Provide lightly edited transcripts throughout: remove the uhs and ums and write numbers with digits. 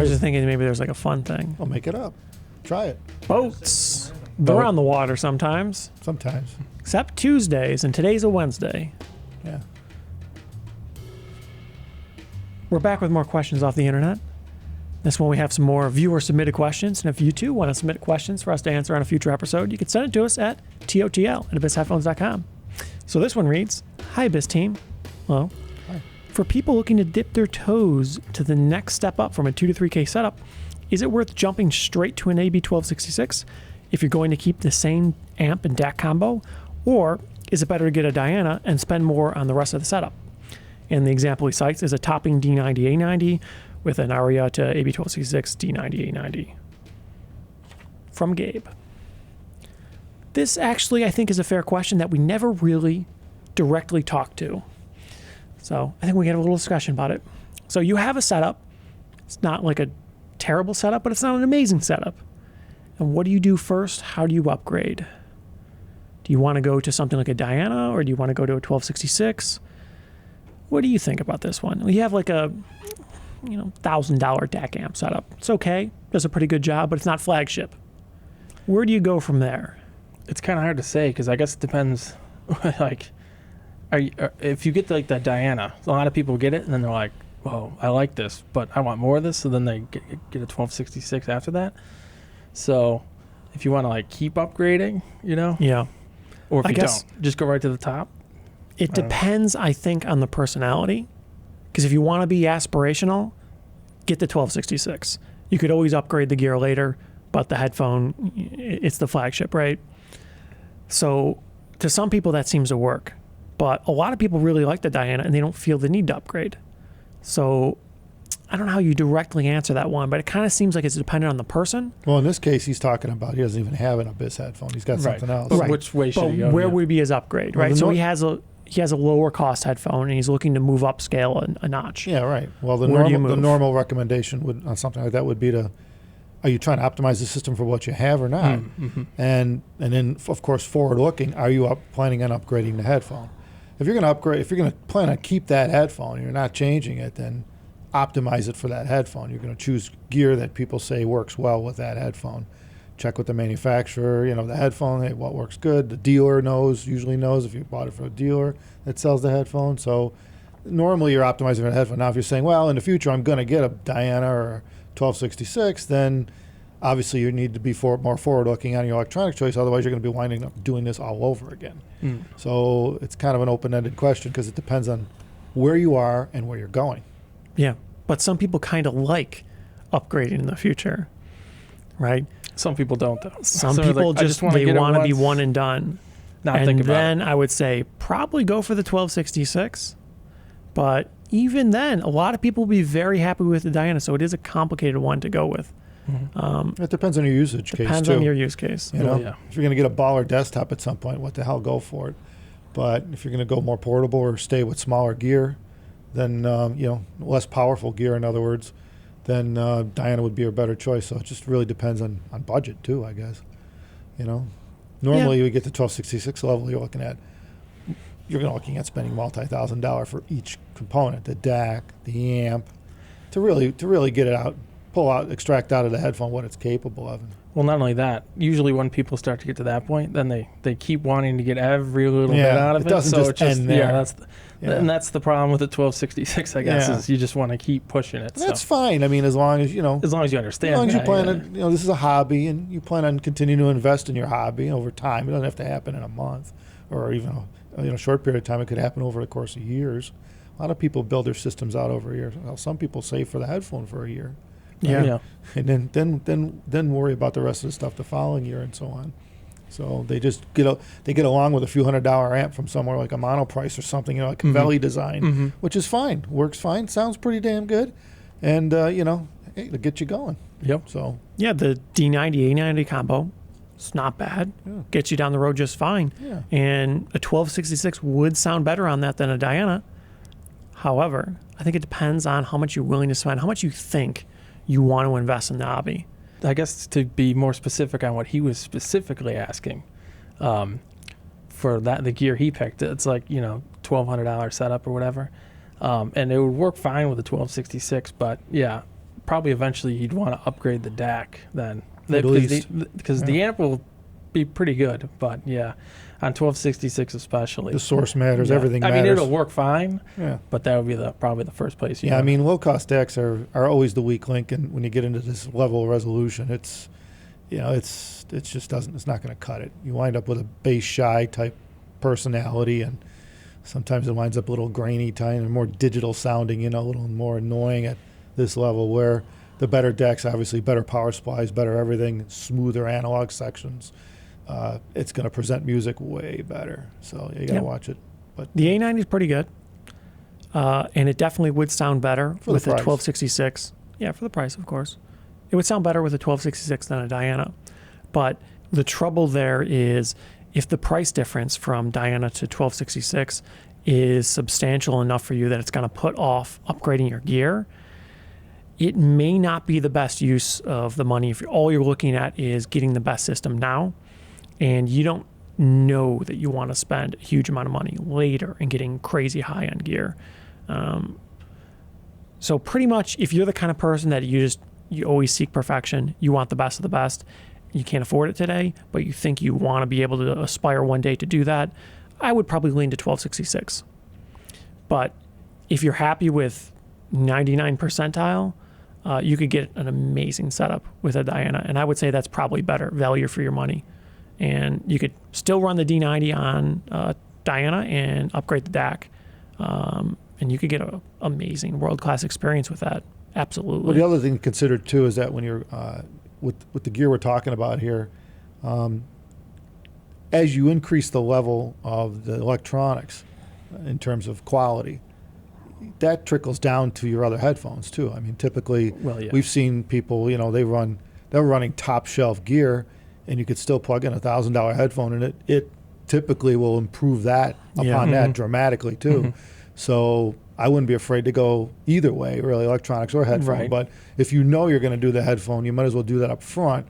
was just thinking maybe there's like a fun thing. I'll make it up. Try it. Boats. They're on the water sometimes. Sometimes. Except Tuesdays, and today's a Wednesday. Yeah. We're back with more questions off the internet. This one we have some more viewer-submitted questions, and if you too want to submit questions for us to answer on a future episode, you can send it to us at totl@abyssheadphones.com. So this one reads, Hi, Abyss team. Hello. Hi. For people looking to dip their toes to the next step up from a 2 to 3K setup, is it worth jumping straight to an AB1266 if you're going to keep the same amp and DAC combo, or is it better to get a Diana and spend more on the rest of the setup? And the example he cites is a topping D90A90 with an Aria to AB1266 D90A90. From Gabe. This actually, I think, is a fair question that we never really directly talked to. So I think we can have a little discussion about it. So you have a setup. It's not like a terrible setup, but it's not an amazing setup. And what do you do first? How do you upgrade? Do you want to go to something like a Diana, or do you want to go to a 1266? What do you think about this one? You have like a $1,000 DAC amp setup. It's okay. Does a pretty good job, but it's not flagship. Where do you go from there? It's kind of hard to say because I guess it depends. Like, if you get like that Diana, a lot of people get it and then they're like, "Well, I like this, but I want more of this." So then they get a 1266 after that. So, if you want to like keep upgrading, Yeah. or if I you guess don't, just go right to the top. It depends, I think, on the personality. Because if you want to be aspirational, get the 1266. You could always upgrade the gear later, but the headphone, it's the flagship, right? So to some people that seems to work, but a lot of people really like the Diana and they don't feel the need to upgrade. So I don't know how you directly answer that one, but it kind of seems like it's dependent on the person. Well, in this case, he's talking about he doesn't even have an Abyss headphone. He's got something else. But which way should he go? Where would be his upgrade, right? Well, So he has a lower cost headphone and he's looking to move upscale a notch. Yeah, right. Well, the normal recommendation would on something like that would be to, are you trying to optimize the system for what you have or not? Mm-hmm. And then of course forward looking, are you planning on upgrading the headphone? If you're going to upgrade, if you're going to plan on keep that headphone and you're not changing it, then optimize it for that headphone. You're going to choose gear that people say works well with that headphone. Check with the manufacturer, the headphone, what works good. The dealer usually knows if you bought it from a dealer that sells the headphone. So normally you're optimizing for a headphone. Now if you're saying, well, in the future I'm going to get a Diana or a 1266, then obviously you need to be more forward-looking on your electronic choice. Otherwise you're going to be winding up doing this all over again. So it's kind of an open-ended question because it depends on where you are and where you're going. Yeah, but some people kind of like upgrading in the future, right? Some people don't, though. Some people just want to be one and done. And then I would say probably go for the 1266. But even then, a lot of people will be very happy with the Diana, so it is a complicated one to go with. It depends on your usage case, too. Depends on your use case. If you're going to get a baller desktop at some point, what the hell, go for it. But if you're going to go more portable or stay with smaller gear, then, less powerful gear, in other words, then Diana would be a better choice. So it just really depends on budget, too, I guess. Normally you get the 1266 level, you're looking at spending multi-$1,000 for each component, the DAC, the amp, to really get it out, extract out of the headphone what it's capable of. Well, not only that, usually when people start to get to that point, then they keep wanting to get every little bit out of it. It doesn't so just end there. And that's the problem with the 1266, I guess, is you just want to keep pushing it. That's fine. I mean, as long as you understand. As long as you plan on, this is a hobby, and you plan on continuing to invest in your hobby over time. It doesn't have to happen in a month or even a short period of time. It could happen over the course of years. A lot of people build their systems out over years. Well, some people save for the headphone for a year. Yeah. And then worry about the rest of the stuff the following year and so on. So they just get along with a few $100 amp from somewhere like a Monoprice or something, like Cavelli design, which is fine, works fine, sounds pretty damn good, and it'll get you going. Yep. So yeah, the D90A90 combo, it's not bad. Yeah. Gets you down the road just fine. Yeah. And a 1266 would sound better on that than a Diana. However, I think it depends on how much you're willing to spend, how much you think you want to invest in the hobby. I guess to be more specific on what he was specifically asking, for the gear he picked, it's like, $1,200 setup or whatever. And it would work fine with a 1266, but yeah, probably eventually you'd want to upgrade the DAC then. At least. Because the amp will be pretty good, but yeah, on 1266 especially. The source matters. Yeah. Everything matters. I mean, it'll work fine, Yeah. but that would be probably the first place. Yeah, I mean, low-cost DACs are always the weak link, and when you get into this level of resolution, it's not going to cut it. You wind up with a bass shy type personality, and sometimes it winds up a little grainy, tiny, and more digital sounding, a little more annoying at this level, where the better decks, obviously better power supplies, better everything, smoother analog sections. It's going to present music way better. So you got to watch it. But the A90 is pretty good. And it definitely would sound better with a 1266. Yeah, for the price, of course. It would sound better with a 1266 than a Diana. But the trouble there is if the price difference from Diana to 1266 is substantial enough for you that it's going to put off upgrading your gear, it may not be the best use of the money if all you're looking at is getting the best system now, and you don't know that you want to spend a huge amount of money later and getting crazy high-end gear. So pretty much if you're the kind of person that you always seek perfection, you want the best of the best, you can't afford it today, but you think you want to be able to aspire one day to do that, I would probably lean to 1266. But if you're happy with 99 percentile, you could get an amazing setup with a Diana, and I would say that's probably better value for your money. And you could still run the D90 on Diana and upgrade the DAC, and you could get an amazing world-class experience with that. Absolutely. Well, the other thing to consider too is that when you're with the gear we're talking about here, as you increase the level of the electronics in terms of quality, that trickles down to your other headphones too. I mean, typically we've seen people, they're running top shelf gear, and you could still plug in $1,000 headphone, and it typically will improve that upon that dramatically too. So I wouldn't be afraid to go either way, really, electronics or headphone. Right. But if you know you're going to do the headphone, you might as well do that up front,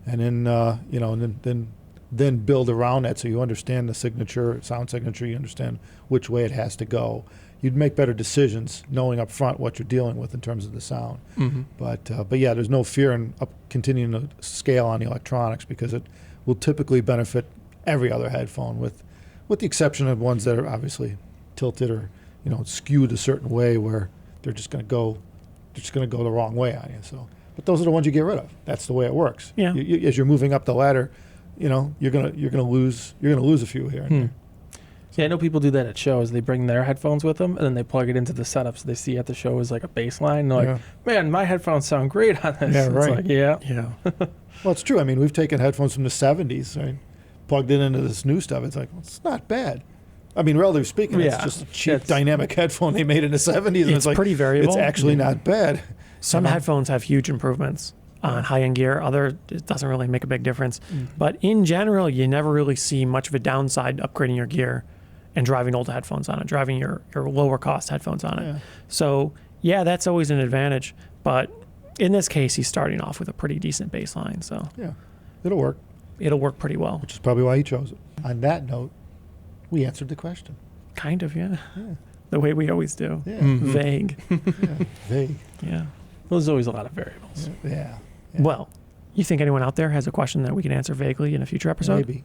and then then build around that so you understand the sound signature, you understand which way it has to go. You'd make better decisions knowing up front what you're dealing with in terms of the sound. But yeah, there's no fear in continuing to scale on the electronics, because it will typically benefit every other headphone, with the exception of ones that are obviously tilted or skewed a certain way where they're just going to go the wrong way on you. So, but those are the ones you get rid of. That's the way it works. Yeah. As you're moving up the ladder, you're gonna lose a few here and there. Yeah, I know people do that at shows. They bring their headphones with them, and then they plug it into the setups they see at the show as like a bass line. They're like, man, my headphones sound great on this. Yeah, right. It's like, Yeah. Well, it's true. I mean, we've taken headphones from the 70s, right? Plugged it into this new stuff. It's like, it's not bad. I mean, relatively speaking, it's just a cheap dynamic headphone they made in the 70s. And It's like, pretty variable. It's actually not bad. Some headphones have huge improvements on high-end gear. Other, it doesn't really make a big difference. But in general, you never really see much of a downside upgrading your gear and driving old headphones on it, driving your lower-cost headphones on it. Yeah. So, yeah, that's always an advantage. But in this case, he's starting off with a pretty decent baseline. So Yeah, it'll work, it'll work pretty well. which is probably why he chose it. On that note, we answered the question. Kind of, yeah. Yeah. The way we always do. Yeah. Vague. Yeah. Vague. Yeah. well, there's always a lot of variables. Yeah. Well, you think anyone out there has a question that we can answer vaguely in a future episode? Maybe.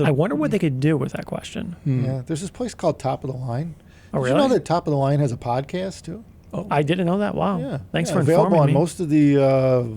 I wonder what they could do with that question. Yeah. There's this place called Top of the Line. Oh, Did you really? know that Top of the Line has a podcast too? Oh, I didn't know that. Wow. Yeah. Thanks Yeah, for available informing on me. most of the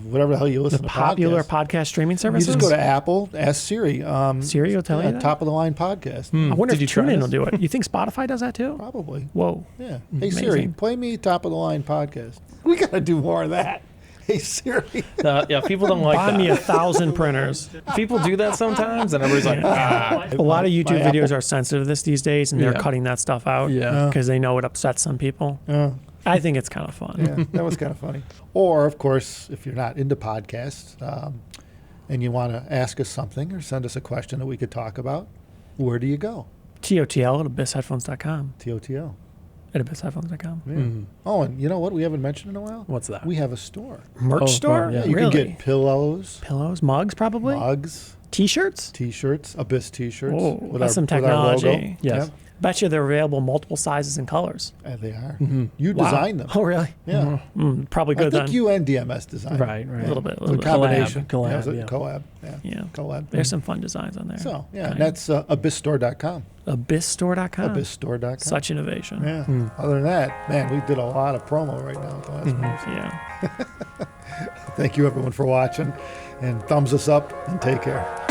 whatever the hell you listen The to popular podcasts. podcast streaming You services? just go to Apple, ask Siri. Siri will tell you that? Top of the Line podcast. I wonder Did you if try TuneIn this? will do it. You think Spotify does that too? Probably. Whoa. Yeah. Hey Siri, Amazing. play me Top of the Line podcast. We got to do more of that. Hey Siri. Yeah, people don't like Buy that. me 1,000 printers. People do that sometimes, and everybody's like, A lot of YouTube My videos Apple. are sensitive to this these days, and they're Yeah. cutting that stuff out Yeah. because they know it upsets some people. Yeah. I think it's kind of fun. Yeah, that was kind of funny. Or, of course, if you're not into podcasts and you want to ask us something or send us a question that we could talk about, where do you go? TOTL at abyssheadphones.com. TOTO. At abyssheadphones.com. Yeah. Oh, and you know what we haven't mentioned in a while? what's that? We have a store. Merch Oh, store? yeah. You Really? can get pillows, Pillows, mugs, probably? mugs, T-shirts? T-shirts, Abyss T-shirts. Oh, with that's some with our logo. technology. Yes. Yep. Bet you they're available multiple sizes and colors. They are. Mm-hmm. You Wow. designed them. Oh, really? Yeah. Probably I good think then. you and DMS designed them. Right. A little bit. A The little bit. combination. Collab, Yeah, it was a yeah. collab. Yeah. Collab. There's some fun designs on there. So, yeah, Okay. and that's abyssstore.com. Abyssstore.com. Abyssstore.com. Such innovation. Yeah. Other than that, man, we did a lot of promo right now. The last month. Yeah. Thank you, everyone, for watching. And thumbs us up and take care.